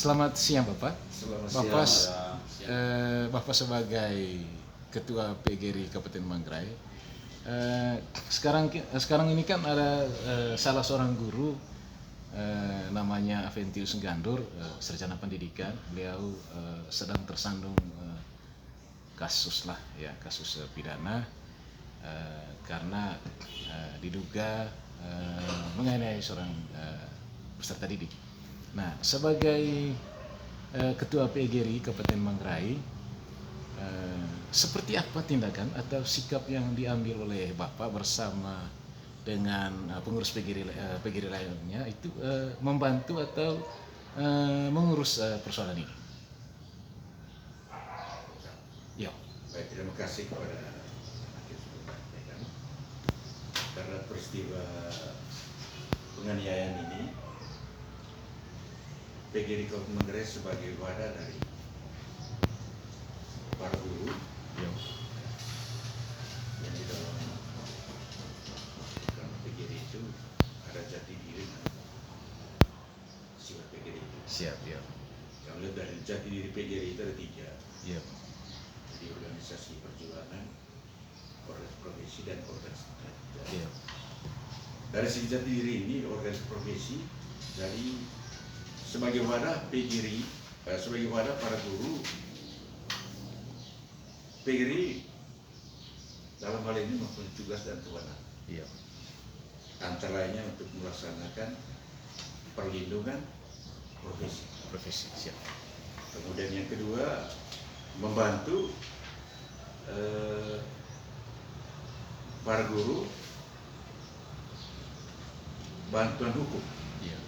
Selamat siang Bapak. Selamat Bapak, siang. Bapak sebagai Ketua PGRI Kabupaten Manggarai, sekarang ini kan ada salah seorang guru namanya Aventius Gandur, sarjana pendidikan. Beliau sedang tersandung kasus pidana karena diduga menganiaya seorang peserta didik. Nah, sebagai Ketua PGRI Kabupaten Manggarai, seperti apa tindakan atau sikap yang diambil oleh Bapak bersama dengan pengurus PGRI lainnya itu membantu atau mengurus persoalan ini? Ya. Baik, terima kasih kepada Hakim Sultan karena peristiwa penganiayaan ini. PGRI Kabupaten Manggarai sebagai wadah dari para guru yang di dalam PGRI itu ada jati diri dan sifat PGRI itu. Siap, ya. Kalau lihat dari jati diri PGRI itu ada 3. Ya. Jadi organisasi perjuangan, organisasi profesi dan organisasi adat. Ya. Dari segi jati diri ini organisasi profesi, jadi sebagai wadah PGRI, sebagai wadah para guru, PGRI dalam hal ini mempunyai tugas dan kewenangan. Iya. Antara lainnya untuk melaksanakan perlindungan profesi. Profesi, siap. Kemudian yang kedua, membantu para guru bantuan hukum. Iya.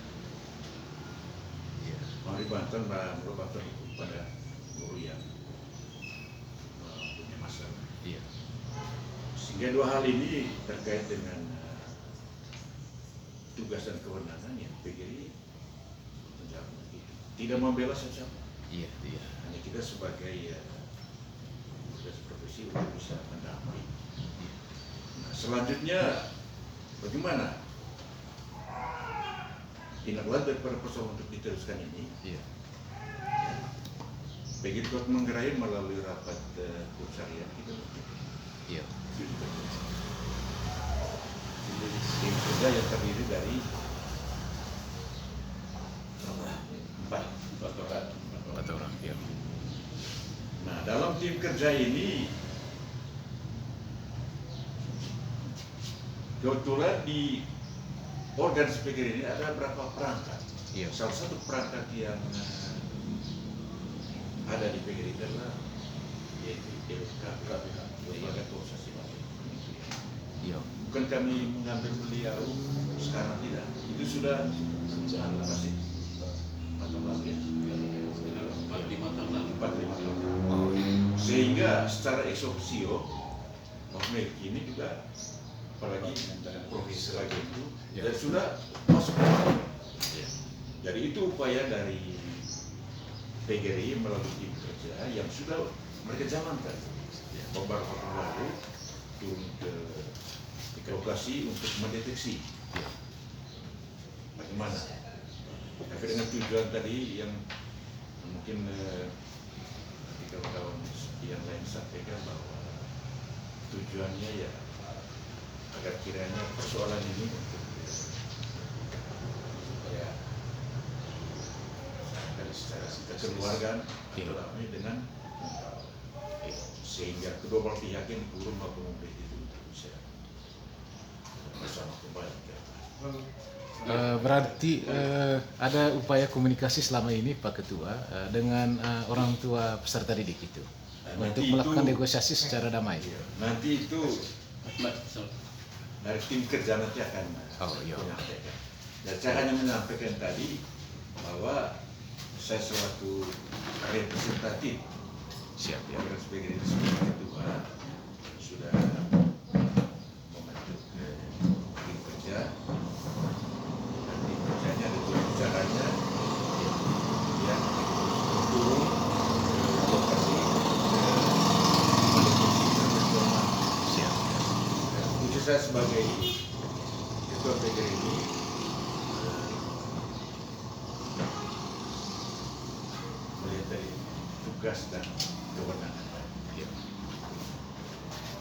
Iya. Memberi bantuan hukum pada guru yang punya masalah. Iya. Sehingga 2 hal ini terkait dengan tugas dan kewenangan yang PGRI menjalankan begitu. Tidak membela siapa-siapa. Iya. Iya. Hanya kita sebagai organisasi profesi untuk bisa mendamai. Nah, selanjutnya bagaimana tindak lanjut daripada persoalan untuk diteruskan ini? Iya. PGRI Kabupaten Manggarai melalui rapat pencarian kita. Iya. Tim kerja yang terdiri dari 4 orang. 4 orang. Iya. Nah, dalam tim kerja ini kebetulan di organisasi PGRI ini ada beberapa perangkat. Iya. Salah satu perangkat yang ada di PGRI adalah yaitu Lembaga Keuangan Masyarakat. Iya. Bukan kami mengambil beliau sekarang, tidak. Itu sudah masih 4 tahun lalu ya. 4-5 tahun. Oh, iya. Sehingga secara ex officio ini juga apalagi profesi lagi itu Ya. dan sudah masuk. Iya. Jadi itu upaya dari PGRI melalui tim kerja yang sudah mereka jalankan beberapa waktu lalu turun ke lokasi untuk mendeteksi bagaimana. Tapi dengan tujuan tadi yang mungkin nanti kawan-kawan yang lain sampaikan bahwa tujuannya ya agar kiranya persoalan ini untuk supaya dari secara kekeluargaan terlami dengan sehingga kedua belah pihak yang guru maupun murid itu bisa bersama kembali. Berarti ada upaya komunikasi selama ini Pak Ketua dengan orang tua peserta didik itu untuk melakukan negosiasi secara damai. Nanti itu dari tim kerja nanti akan menyampaikan. Dan saya hanya menyampaikan tadi bahwa saya selaku representatif Siap, ya. sebagai ketua sudah membentuk tim kerja. Dan tim kerjanya ada 2 bicaranya yang turun ke lokasi Siap. khusus saya sebagai ketua PGRI ini dari tugas dan kewenangan. Ya.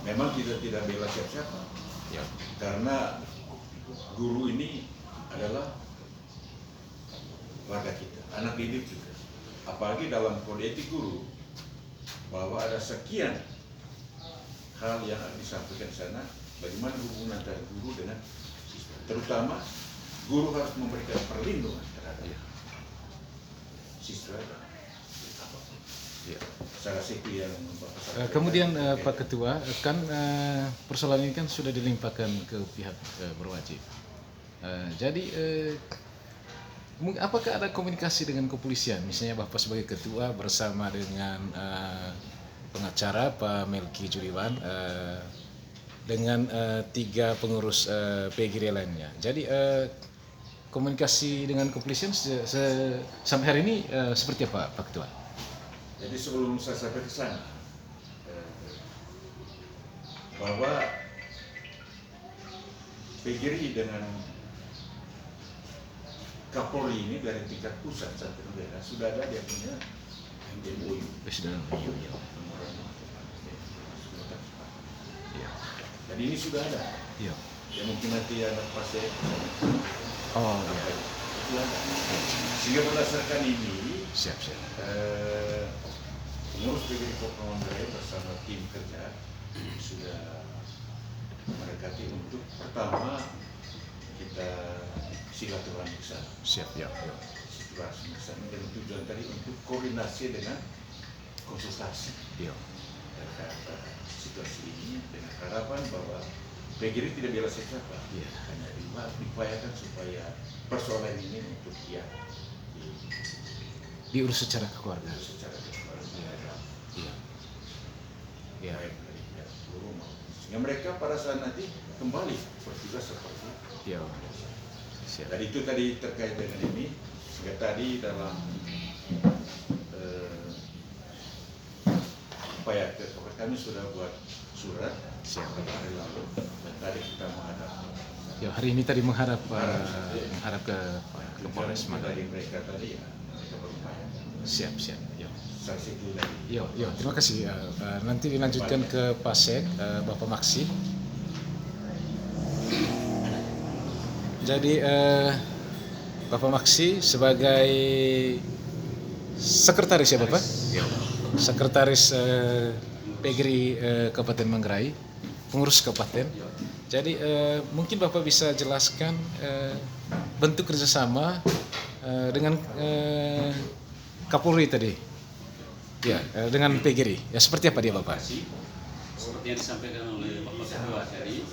Memang kita tidak bela siapa-siapa, Ya. karena guru ini adalah warga kita, anak didik juga. Apalagi dalam kode etik guru, bahwa ada sekian hal yang disampaikan di sana, bagaimana hubungan antara guru dengan siswa. Terutama guru harus memberikan perlindungan terhadap siswa dan apapun. Ya. Saya rasa itu yang Kemudian Pak Ketua, kan persoalan ini kan sudah dilimpahkan ke pihak berwajib. Jadi apakah ada komunikasi dengan kepolisian? Misalnya Bapak sebagai ketua bersama dengan pengacara Pak Melki Juliwan dengan 3 pengurus PGRI lainnya. Jadi komunikasi dengan kepolisian sampai hari ini seperti apa Pak Ketua? Jadi sebelum saya sampai ke sana, bahwa PGRI dengan Kapolri ini dari tingkat pusat sampai daerah sudah ada dia punya MOU. Jadi ini sudah ada. Iya. Ya mungkin nanti ada fase. Oh iya. Itu ada. Sehingga berdasarkan ini, Siap. pengurus PGRI Kota Manggarai bersama tim kerja sudah mendekati untuk pertama kita silaturahmi ke sana. Siap, ya. Silaturahmi ke sana dengan tujuan tadi untuk koordinasi dengan konsultasi Iya. terhadap situasi ini dengan harapan bahwa PGRI tidak bela siapa, Iya. hanya diupayakan supaya persoalan ini untuk Diurus secara keluarga. secara keluarga. Iya. Iya. Baik dari pihak guru maupun sehingga mereka pada saat nanti kembali bertugas seperti Iya. Siap. dan itu tadi terkait dengan ini sehingga tadi dalam upaya kami sudah buat surat Siap. beberapa hari lalu dan tadi kita menghadap Ya, hari ini tadi menghadap ke Polres Polres Manggarai. dari mereka tadi ya mereka berupaya Siap. Ya. saksi itu dari Yo, terima kasih. Nanti dilanjutkan ke Pasek, Bapak Maksi. Jadi Bapak Maksi sebagai sekretaris ya Bapak? Sekretaris PGRI Kabupaten Manggarai, pengurus kabupaten. Jadi mungkin Bapak bisa jelaskan bentuk kerjasama dengan Kapolri tadi. Ya, dengan PGRI. Ya, seperti apa dia Bapak? Seperti yang disampaikan oleh Bapak Ketua tadi,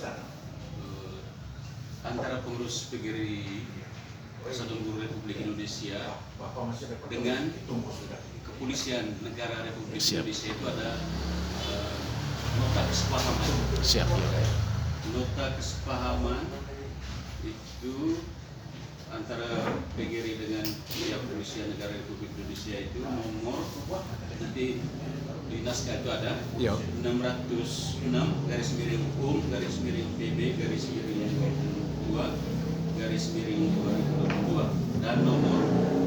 antara pengurus PGRI Persatuan Guru Republik Indonesia dengan Kepolisian Negara Republik Siap. Indonesia itu ada nota kesepahaman. Siap. Ya. Nota kesepahaman itu antara PGRI dengan pihak Kepolisian Negara Republik Indonesia itu nomor nanti di naskah itu ada Yo. 606/PB/22/2022 dan nomor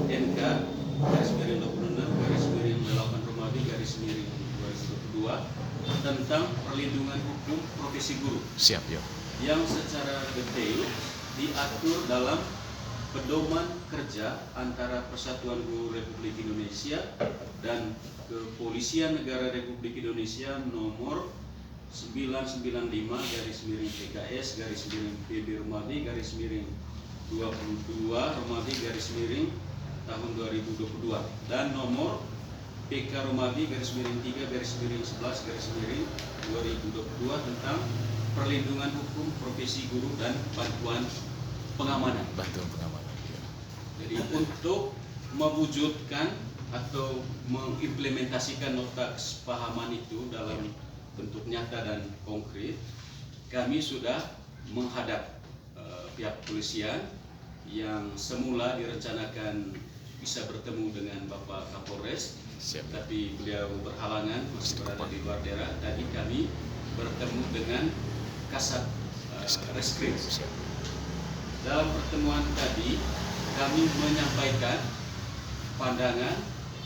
NK/26/8/2022 tentang perlindungan hukum profesi guru Siap, yo. yang secara detail diatur dalam pedoman kerja antara Persatuan Guru Republik Indonesia dan Kepolisian Negara Republik Indonesia nomor 995/PB/22/22 tahun 2022 dan nomor PK-3/11/2022 tentang perlindungan hukum profesi guru dan bantuan pengamanan. Bantuan pengamanan. Ya. Jadi untuk mewujudkan atau mengimplementasikan nota kesepahaman itu dalam bentuk nyata dan konkret, kami sudah menghadap pihak kepolisian yang semula direncanakan bisa bertemu dengan Bapak Kapolres, Siap. tapi beliau berhalangan masih berada di luar daerah. Tadi kami bertemu dengan Kasat Reskrim. Siap. Dalam pertemuan tadi kami menyampaikan pandangan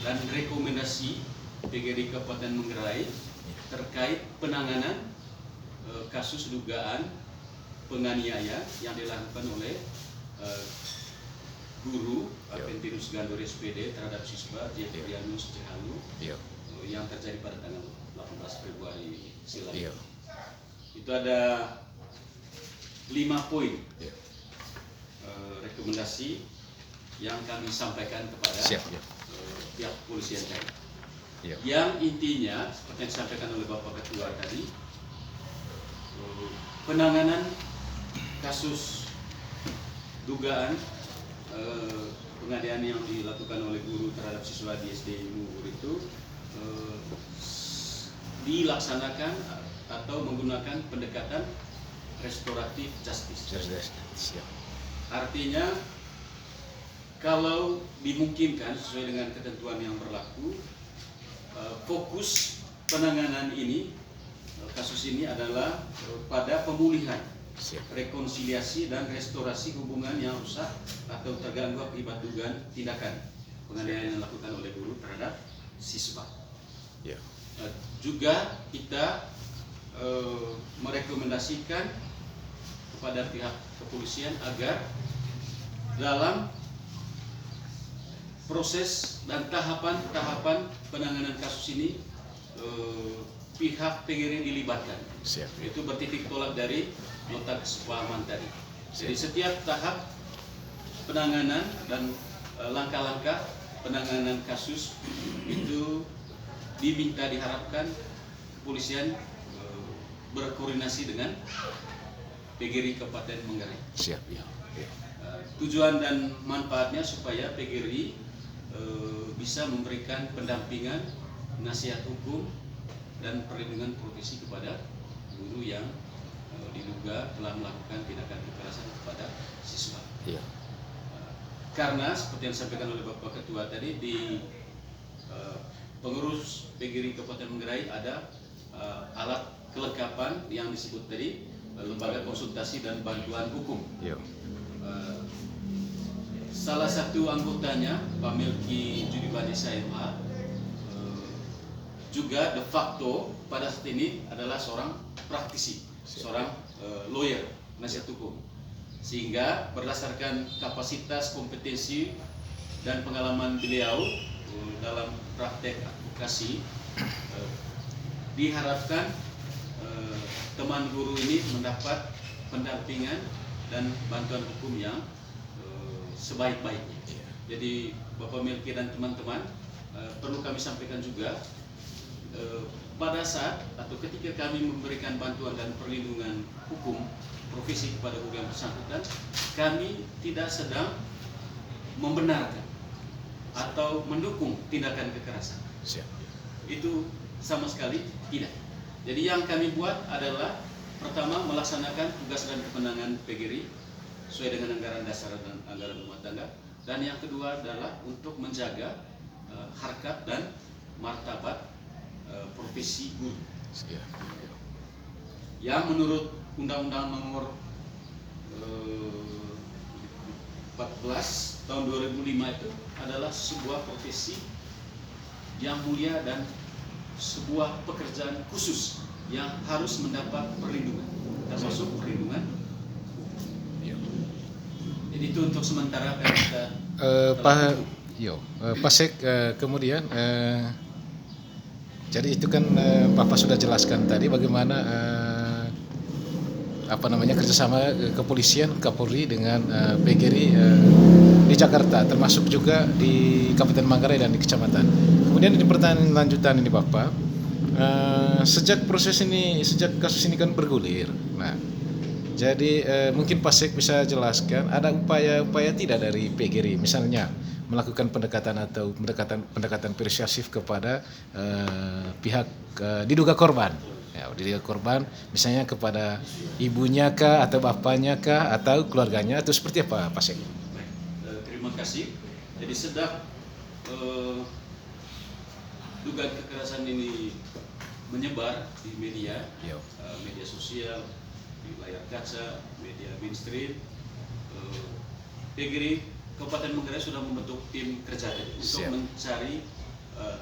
dan rekomendasi PGRI Kabupaten Manggarai terkait penanganan kasus dugaan penganiaya yang dilakukan oleh guru Adventinus Gandor SPD terhadap siswa Jefrianus Cihalu yang terjadi pada tanggal 18 Februari silam. Itu ada 5 poin rekomendasi yang kami sampaikan kepada pihak kepolisian tadi. Yang intinya seperti yang disampaikan oleh Bapak Ketua tadi, penanganan kasus dugaan penganiayaan yang dilakukan oleh guru terhadap siswa di SD Mugur itu dilaksanakan atau menggunakan pendekatan restoratif justice. Artinya kalau dimungkinkan sesuai dengan ketentuan yang berlaku, fokus penanganan ini, kasus ini adalah pada pemulihan, rekonsiliasi dan restorasi hubungan yang rusak atau terganggu akibat dugaan tindakan penganiayaan yang dilakukan oleh guru terhadap siswa. Juga kita merekomendasikan kepada pihak kepolisian agar dalam proses dan tahapan-tahapan penanganan kasus ini pihak PGRI dilibatkan. Itu bertitik tolak dari nota kesepahaman tadi. Jadi setiap tahap penanganan dan langkah-langkah penanganan kasus itu diharapkan kepolisian berkoordinasi dengan PGRI Kabupaten Manggarai. Tujuan dan manfaatnya supaya PGRI bisa memberikan pendampingan, nasihat hukum dan perlindungan profesi kepada guru yang diduga telah melakukan tindakan kekerasan kepada siswa. Karena seperti yang disampaikan oleh Bapak Ketua tadi, di pengurus PGRI Kabupaten Manggarai ada alat kelengkapan yang disebut tadi lembaga konsultasi dan bantuan hukum. Salah satu anggotanya, Pak Melki Judibadi SMH, juga de facto pada saat ini adalah seorang praktisi, seorang lawyer, penasihat hukum. Sehingga berdasarkan kapasitas, kompetensi, dan pengalaman beliau dalam praktek advokasi, diharapkan teman guru ini mendapat pendampingan dan bantuan hukum yang sebaik-baiknya. Jadi Bapak Melki dan teman-teman, perlu kami sampaikan juga, pada saat atau ketika kami memberikan bantuan dan perlindungan hukum profesi kepada guru yang bersangkutan, kami tidak sedang membenarkan atau mendukung tindakan kekerasan. Itu sama sekali tidak. Jadi yang kami buat adalah pertama melaksanakan tugas dan kewenangan PGRI sesuai dengan anggaran dasar dan anggaran rumah tangga, dan yang kedua adalah untuk menjaga harkat dan martabat profesi guru. Yang menurut Undang-Undang Nomor 14 tahun 2005 itu adalah sebuah profesi yang mulia dan sebuah pekerjaan khusus yang harus mendapat perlindungan, termasuk perlindungan. Jadi itu untuk sementara kita Pak Sek, kemudian jadi itu kan Bapak sudah jelaskan tadi bagaimana kerjasama kepolisian Kapolri dengan PGRI di Jakarta, termasuk juga di Kabupaten Manggarai dan di kecamatan. Kemudian di pertanyaan lanjutan ini Bapak, sejak kasus ini kan bergulir. Nah, jadi mungkin Pak Sek bisa jelaskan ada upaya-upaya tidak dari PGRI, misalnya melakukan pendekatan persuasif kepada pihak diduga korban. Diduga korban, misalnya kepada ibunya kah atau bapaknya kah atau keluarganya, atau seperti apa Pak Sek? Terima kasih. Jadi sedang dugaan kekerasan ini menyebar di media, media sosial, di layar kaca, media mainstream, PGRI Kabupaten Manggarai sudah membentuk tim kerja untuk mencari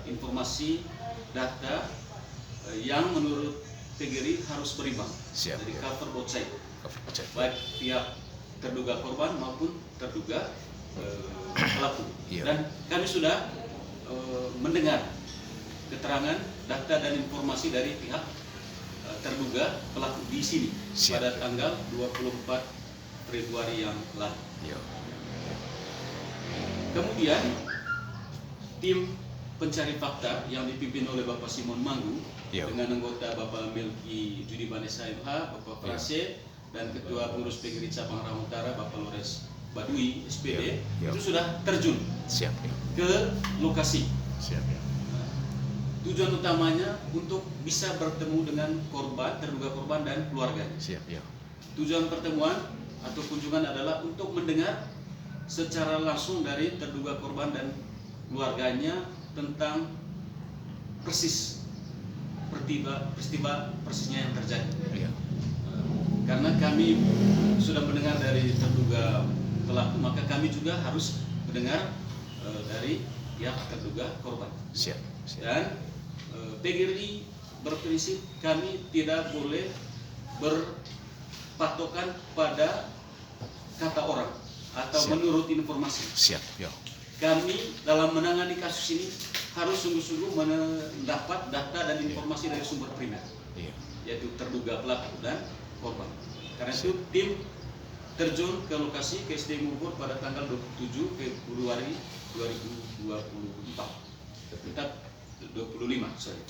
informasi data yang menurut PGRI harus berimbang. Siap, Jadi ya. cover both side, Cek. baik pihak terduga korban maupun terduga pelaku. Iya. Dan kami sudah mendengar keterangan, data dan informasi dari pihak terduga pelaku di sini. Siap. Pada tanggal 24 Februari yang lalu. Yo. Kemudian tim pencari fakta yang dipimpin oleh Bapak Simon Manggu Iya. dengan anggota Bapak Melki Judi Vanessa MH, Bapak Prase, dan Ketua Pengurus PGRI Cabang Rangka Utara Bapak Lores Badui SPD Iya. itu sudah terjun Siap, ya. ke lokasi. Siap, ya. Tujuan utamanya untuk bisa bertemu dengan korban, terduga korban dan keluarganya. Siap, ya. Tujuan pertemuan atau kunjungan adalah untuk mendengar secara langsung dari terduga korban dan keluarganya tentang persis peristiwa persisnya yang terjadi. Iya. Karena kami sudah mendengar dari terduga pelaku, maka kami juga harus mendengar dari pihak terduga korban. Siap, siap. Dan PGRI berprinsip kami tidak boleh berpatokan pada kata orang atau Siap. menurut informasi. Siap, ya. Kami dalam menangani kasus ini harus sungguh-sungguh mendapat data dan informasi dari sumber primer, Iya. yaitu terduga pelaku dan korban. Karena itu tim terjun ke lokasi ke SDM Ubud pada tanggal 27 Februari 2024. Tetap 25, sorry.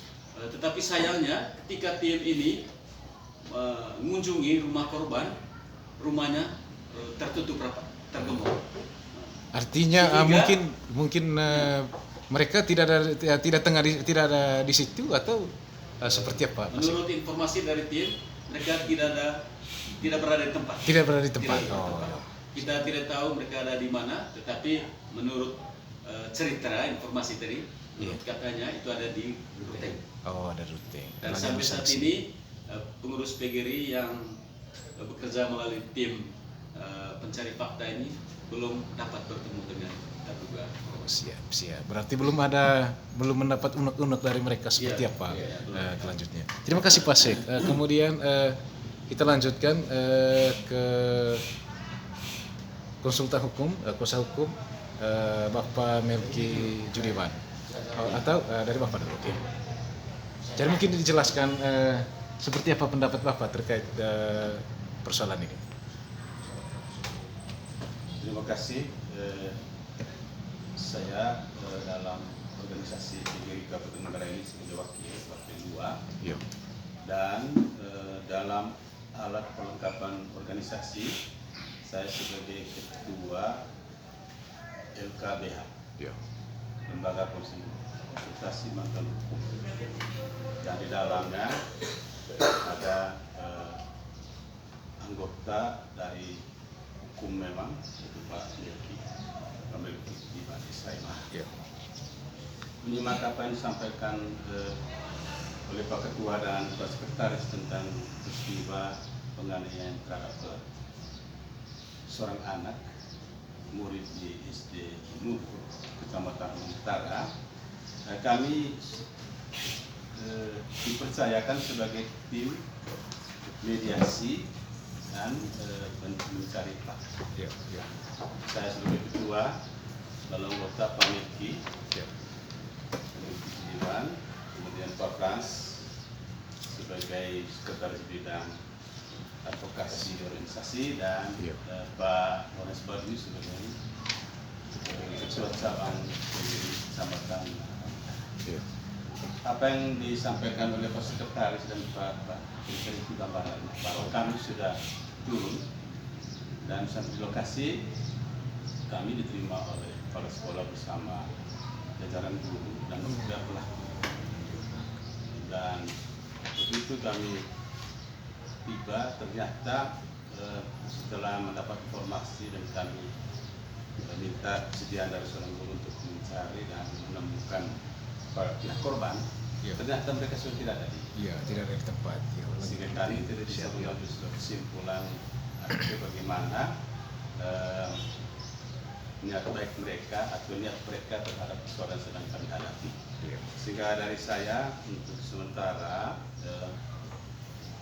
Tetapi sayangnya ketika tim ini mengunjungi rumah korban, rumahnya tertutup rapat, tergembok. Artinya Sehingga- mungkin mereka tidak ada di situ atau seperti apa? Mas? Menurut informasi dari tim, mereka tidak berada di tempat. Tidak berada di tempat. Tidak berada di Oh, tempat. Kita tidak tahu mereka ada di mana, tetapi menurut cerita informasi tadi, menurut katanya itu ada di Ruteng. oh, ada rute. Dan Makanya sampai bisa saat di sini. ini pengurus PGRI yang bekerja melalui tim pencari fakta ini belum dapat bertemu dengan terduga. Oh, siap. Berarti belum mendapat unek-unek dari mereka seperti Iya, apa iya, belum. kelanjutnya. Terima kasih Pak Sek. Kemudian kita lanjutkan ke konsultan hukum, kuasa hukum Bapak Melki Judiwan. Atau dari Bapak dulu. Oke. Jadi mungkin dijelaskan seperti apa pendapat Bapak terkait persoalan ini. Terima kasih. Saya dalam organisasi PGRI Kabupaten Manggarai ini sebagai wakil 2 Yo. dan dalam alat perlengkapan organisasi saya sebagai ketua LKBH, Yo. Lembaga Konsultasi Mantan Hukum, dan di dalamnya ada anggota dari hukum memang, yaitu Pak Melki di Vanessa MH. Yo. Menyimak apa yang disampaikan oleh Pak Ketua dan Pak Sekretaris tentang peristiwa penganiayaan terhadap seorang anak murid di SD Nurul, Kecamatan Utara, kami dipercayakan sebagai tim mediasi dan mencari fakta. Yo. Saya sebagai ketua, lalu anggota Pak Melki, Yo. Dewan, kemudian Pak Frans sebagai sekretaris bidang advokasi organisasi, dan Iya. Pak Lores Badui sebagai ketua cabang PGRI Kecamatan. Yo. Apa yang disampaikan oleh Pak Sekretaris dan Pak Menteri itu tambahan bahwa kami sudah turun dan sampai di lokasi kami diterima oleh kepala sekolah bersama jajaran guru dan juga pelaku. Dan begitu kami tiba, ternyata setelah mendapat informasi dan kami minta kesediaan dari seorang guru untuk mencari dan menemukan pihak korban, Iya. ternyata mereka sudah tidak ada di Iya, tidak ada di tempat. Yo. sehingga kami tidak bisa Siap, yo. mengambil sebuah kesimpulan atau bagaimana niat baik mereka atau niat mereka terhadap persoalan yang sedang kami hadapi. Iya. Sehingga dari saya untuk sementara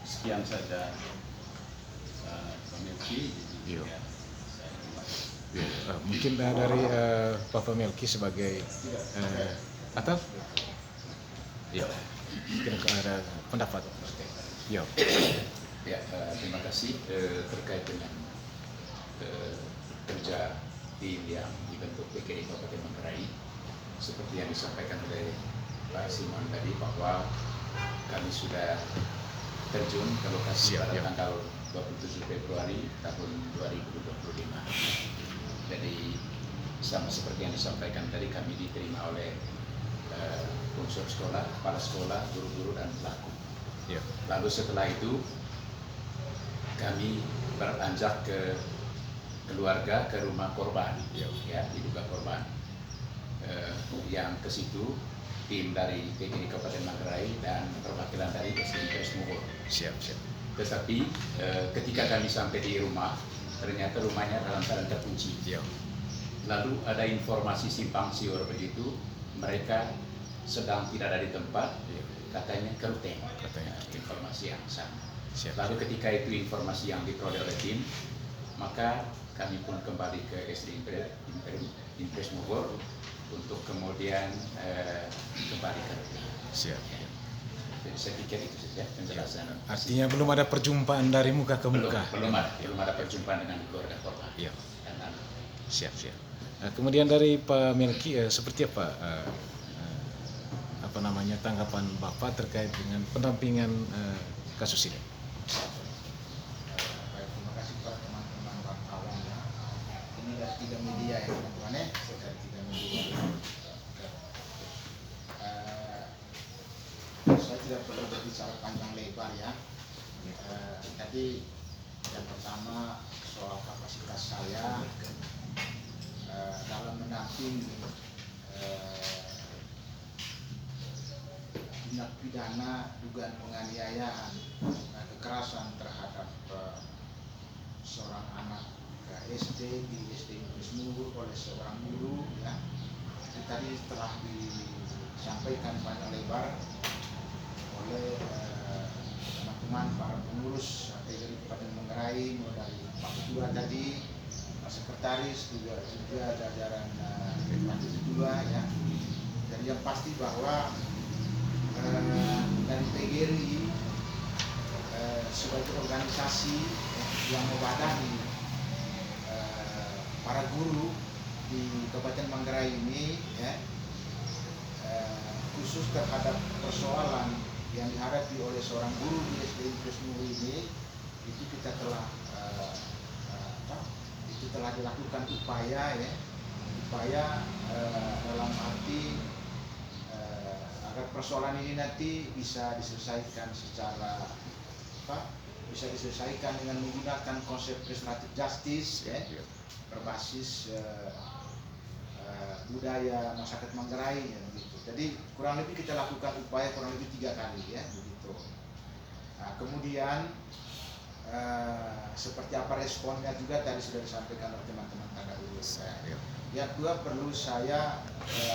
sekian saja Pak Melki. Iya. Ya, saya terima kasih. Ya, mungkin dari Bapak Melki sebagai atau ya mungkin ada pendapat. Ya. Ya, terima kasih terkait dengan kerja tim yang dibentuk PGRI Kabupaten Manggarai. Seperti yang disampaikan oleh Pak Simon tadi bahwa kami sudah terjun ke lokasi pada tanggal 27 Februari tahun 2025. Jadi sama seperti yang disampaikan tadi, kami diterima oleh unsur sekolah, kepala sekolah, guru-guru dan pelaku. Ya. Lalu setelah itu kami beranjak ke keluarga, ke rumah korban, ya diduga korban. Yang ke situ tim dari PGRI Kabupaten Manggarai dan perwakilan dari SD Impres Muhur. Siap. Tetapi ketika kami sampai di rumah, ternyata rumahnya dalam keadaan terkunci. Ya. Lalu ada informasi simpang siur begitu, mereka sedang tidak ada di tempat, katanya keruteng. Informasi yang sama. Siap. Lalu ketika itu informasi yang diperoleh oleh tim, maka kami pun kembali ke SD Impres Muhur untuk kemudian kembali ke rumah. Siap. Jadi saya pikir itu saja penjelasan. Artinya belum ada perjumpaan dari muka ke muka. Belum ada perjumpaan dengan keluarga korban. Iya. Dan anak. Siap. Kemudian dari Pak Melki, seperti apa tanggapan Bapak terkait dengan pendampingan kasus ini? Baik, terima kasih kepada teman-teman wartawan ya. Ini dari 3 media ya teman-teman ya, dari 3 media. Saya tidak perlu berbicara panjang lebar ya. Tadi yang pertama soal kapasitas saya dalam mendampingi tindak pidana dugaan penganiayaan, kekerasan terhadap seorang anak SD di SD Impres Muhur oleh seorang guru ya. Jadi tadi telah disampaikan panjang lebar oleh teman-teman para pengurus PGRI Kabupaten Manggarai, mulai dari Pak Ketua tadi, Pak Sekretaris, juga jajaran Pak Ketua ya. Jadi yang pasti bahwa dari PGRI sebagai organisasi yang mewadahi para guru di Kabupaten Manggarai ini ya, khusus terhadap persoalan yang dihadapi oleh seorang guru di SD Impres Muhur ini, itu kita telah dilakukan upaya dalam arti agar persoalan ini nanti bisa diselesaikan bisa diselesaikan dengan menggunakan konsep restoratif justice ya, berbasis budaya masyarakat Manggarai ya, begitu. Jadi kurang lebih kita lakukan upaya kurang lebih 3 kali ya begitu. Nah, kemudian seperti apa responnya juga tadi sudah disampaikan oleh teman-teman terdahulu. Yang kedua, perlu saya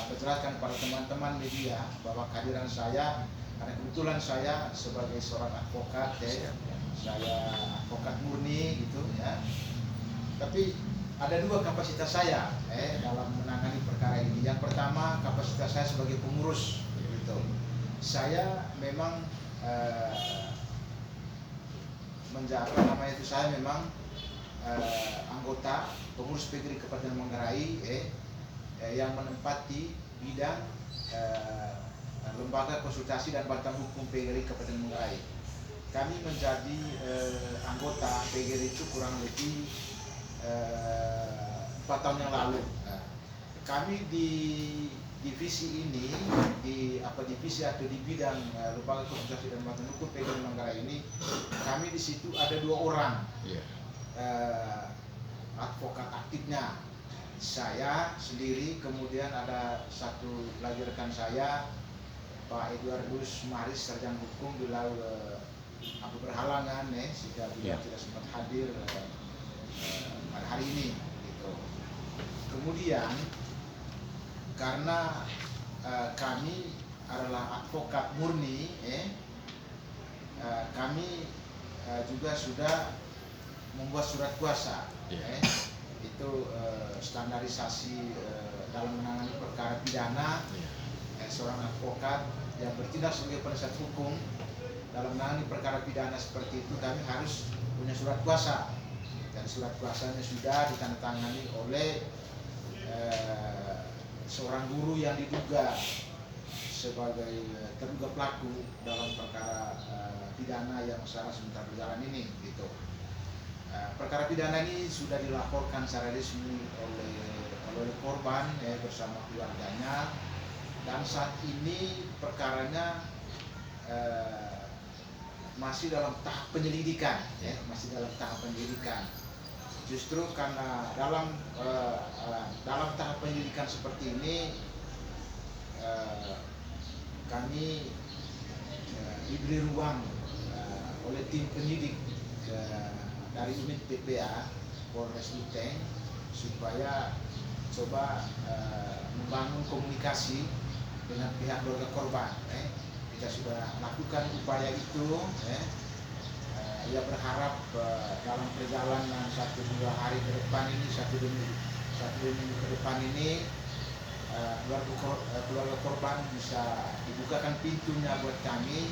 menjelaskan kepada teman-teman media bahwa kehadiran saya, karena kebetulan saya sebagai seorang advokat ya, saya advokat murni gitu ya. Tapi ada 2 kapasitas saya dalam menangani perkara ini. Yang pertama, kapasitas saya sebagai pengurus gitu. Saya memang saya memang anggota pengurus PGRI Kabupaten Manggarai yang menempati bidang lembaga konsultasi dan batang hukum PGRI Kabupaten Manggarai. Kami menjadi anggota PGRI itu kurang lebih 4 tahun yang lalu. Kami di divisi ini, divisi atau di bidang lembaga konsultasi dan batang hukum PGRI Manggarai ini, kami di situ ada 2 orang advokat aktifnya, saya sendiri, kemudian ada satu lagi rekan saya, Pak Edwardus Maris, sarjana hukum, beliau berhalangan sehingga beliau tidak sempat hadir pada hari ini gitu. Kemudian karena kami adalah advokat murni, kami juga sudah membuat surat kuasa, itu standarisasi dalam menangani perkara pidana. Seorang advokat yang bertindak sebagai penasihat hukum dalam menangani perkara pidana seperti itu, kami harus punya surat kuasa, dan surat kuasanya sudah ditandatangani oleh seorang guru yang diduga sebagai terduga pelaku dalam perkara pidana yang secara sebentar berjalan ini, gitu. Perkara pidana ini sudah dilaporkan secara resmi oleh korban bersama keluarganya, dan saat ini perkaranya masih dalam tahap penyelidikan, masih dalam tahap penyelidikan. Justru karena dalam tahap penyelidikan seperti ini, kami diberi ruang oleh tim penyidik dari unit PPA Polres Luteng supaya coba membangun komunikasi dengan pihak keluarga korban. Kita sudah lakukan upaya itu. Ia berharap dalam perjalanan 1-2 hari ke depan ini, satu minggu ke depan ini, keluarga korban bisa dibukakan pintunya buat kami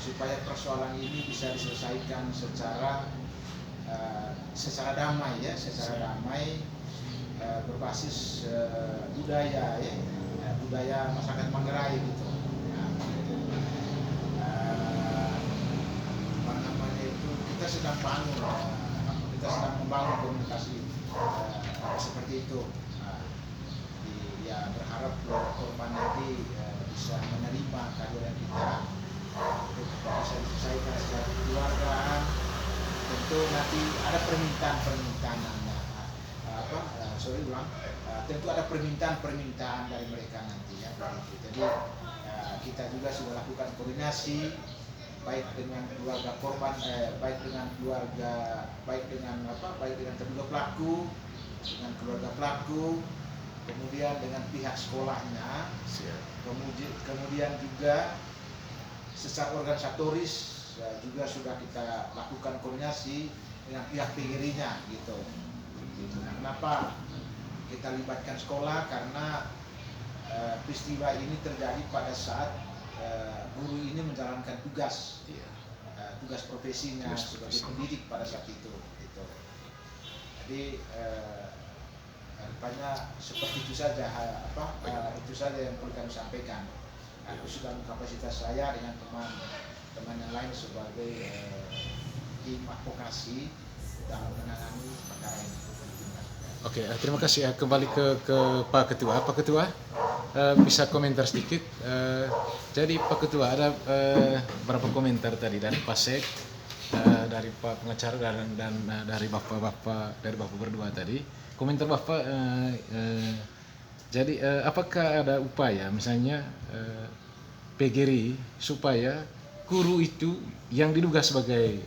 supaya persoalan ini bisa diselesaikan secara damai, secara damai, berbasis budaya, budaya masyarakat Manggarai, gitu. Kita sedang membangun komunikasi seperti itu. Ya, berharap korban nanti bisa menerima kehadiran kita untuk bisa diselesaikan secara keluargaan. Tentu nanti ada permintaan tentu ada permintaan dari mereka nanti, ya. Jadi kita juga sudah lakukan koordinasi baik dengan keluarga korban, baik dengan terduga pelaku, dengan keluarga pelaku, kemudian dengan pihak sekolahnya, kemudian juga secara organisatoris juga sudah kita lakukan koordinasi dengan pihak PGRI-nya, gitu. Nah, kenapa kita libatkan sekolah? Karena peristiwa ini terjadi pada saat guru ini menjalankan tugas profesinya sebagai pendidik pada saat itu, gitu. Jadi rupanya seperti itu saja, itu saja yang perlu kami sampaikan. Aku sudah kapasitas saya dengan teman yang lain sebagai tim advokasi dalam menangani perkara ini. Oke, terima kasih. Kembali ke Pak Ketua. Pak Ketua, bisa komentar sedikit. Jadi Pak Ketua, ada beberapa komentar tadi dari Pak Sek, dari Pak Pengacara dan dari Bapak berdua tadi. Komentar Bapak, jadi apakah ada upaya misalnya PGRI supaya guru itu yang diduga sebagai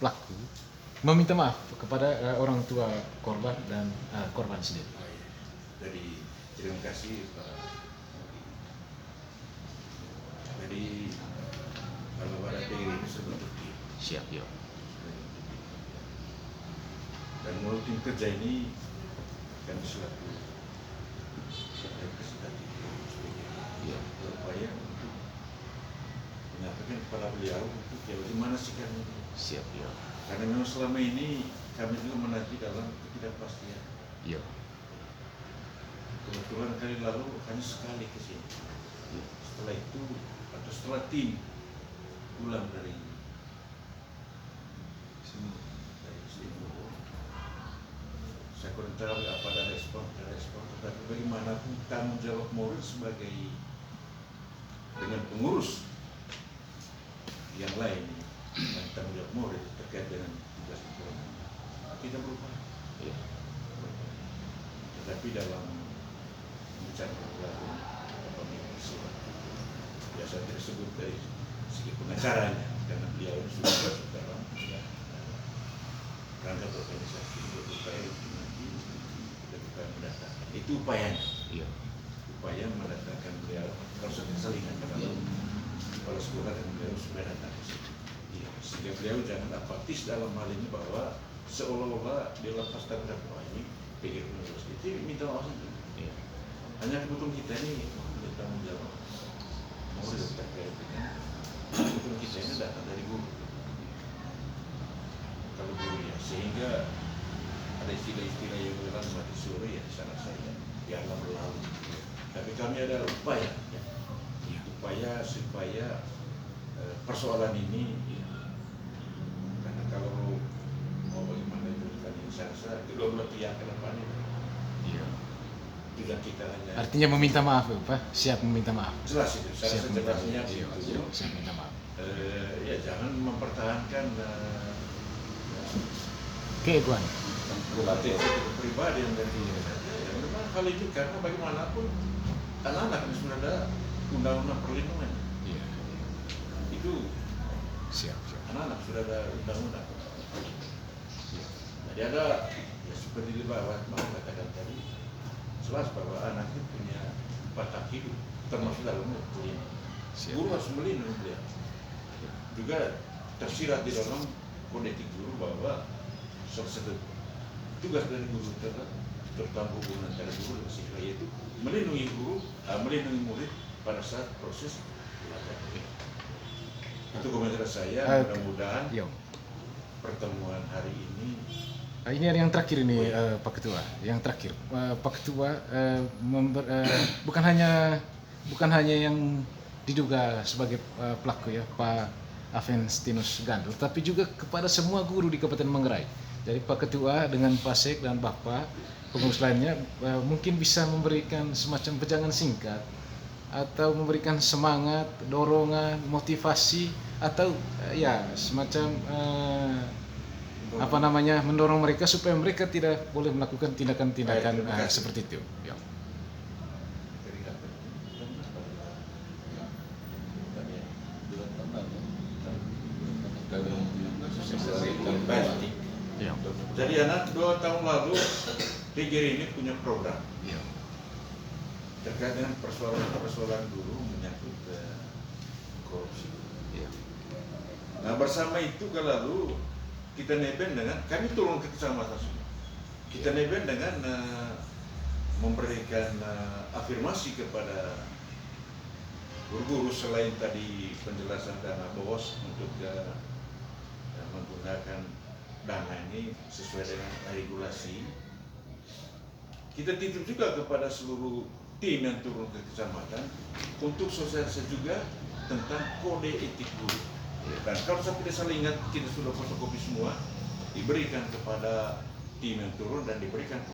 pelaku meminta maaf kepada orang tua korban dan korban sendiri? Jadi terima kasih Pak. Jadi kalau ada PGRI ini sebentuk tim. Siap, ya. Dan melalui tim kerja ini kami selaku representatif berupaya untuk menyampaikan kepada beliau untuk bagaimana sikapnya. Siap, ya. Karena memang selama ini kami juga menanti dalam ketidakpastian. Iya. Kebetulan kali lalu hanya sekali ke sini. Setelah itu atau setelah tim pulang dari sini, saya kurang tahu apa ada respon, tetapi bagaimanapun tanggung jawab moral sebagai dengan pengurus yang lain dan tanggung jawab moral terkait dengan tugas kita berubah. Iya. Tetapi dalam membicarakan biasa tersebut dari segi pengacaranya, karena beliau sudah masuk dalam rangka organisasi berupaya nanti mendatangkan. Itu upayanya. Iya. Upaya mendatangkan beliau supaya datang ke situ. Ya, sehingga beliau jangan apatis dalam hal ini bahwa seolah-olah dilepas terdakwa ini PGRI pengurus itu minta maaf saja. Ya. Hanya kebetulan kita ini punya tanggung jawab. Mau terkait dengan kebetulan kita ini datang dari guru. Kalau guru ya, sehingga ada istilah-istilah yang bilang mati suri ya sana saya biarlah berlalu. Tapi kami ada upaya, ya. Upaya supaya persoalan ini, ya, karena kalau mau bagaimana itu kan saya rasa kedua belah pihak ke depan itu. Iya. Tidak kita hanya. Artinya meminta maaf, Pak. Siap meminta maaf. Jelas itu, saya Siap rasa jelasnya iya, itu. iya, siap minta maaf. Ya jangan mempertahankan Keegoan. politik pribadi yang dari diri saja. Ya memang hal ini karena bagaimanapun anak-anak ini sudah ada undang-undang perlindungan. Iya. Itu Siap. anak-anak sudah ada undang-undang. Iya. Jadi ada ya seperti di bawah mau katakan tadi, jelas bahwa anak itu punya hak hidup termasuk dalamnya pelindung. Siap. Guru harus melindungi dia. Juga tersirat di dalam kode etik guru bahwa salah satu tugas dari guru terutama hubungan antara guru dan siswa yaitu melindungi melindungi murid pada saat proses belajar. Itu komentar saya. Mudah-mudahan Iya. pertemuan hari ini. Ini ada yang terakhir ini Pak Ketua. Yang terakhir Pak Ketua bukan hanya yang diduga sebagai pelaku ya Pak Avenstinus Gandul, tapi juga kepada semua guru di Kabupaten Manggarai. Jadi Pak Ketua dengan Pak Sek dan Bapak pengurus lainnya mungkin bisa memberikan semacam pejangan singkat atau memberikan semangat, dorongan, motivasi atau ya semacam mendorong mereka supaya mereka tidak boleh melakukan tindakan-tindakan seperti itu. Ya. Ya. Jadi anak 2 tahun lalu PGRI ini punya program Ya. terkait dengan persoalan guru menyangkut korupsi. Ya. Nah bersama itu lalu kita neben dengan kami turun ke kecamatan semua. Kita neben dengan memberikan afirmasi kepada guru-guru selain tadi penjelasan dana bos untuk menggunakan dana ini sesuai dengan regulasi. Kita titip juga kepada seluruh tim yang turun ke kecamatan untuk sosialisasi juga tentang kode etik guru. Dan kalau saya tidak salah ingat kita sudah fotokopi semua, diberikan kepada tim yang turun dan diberikan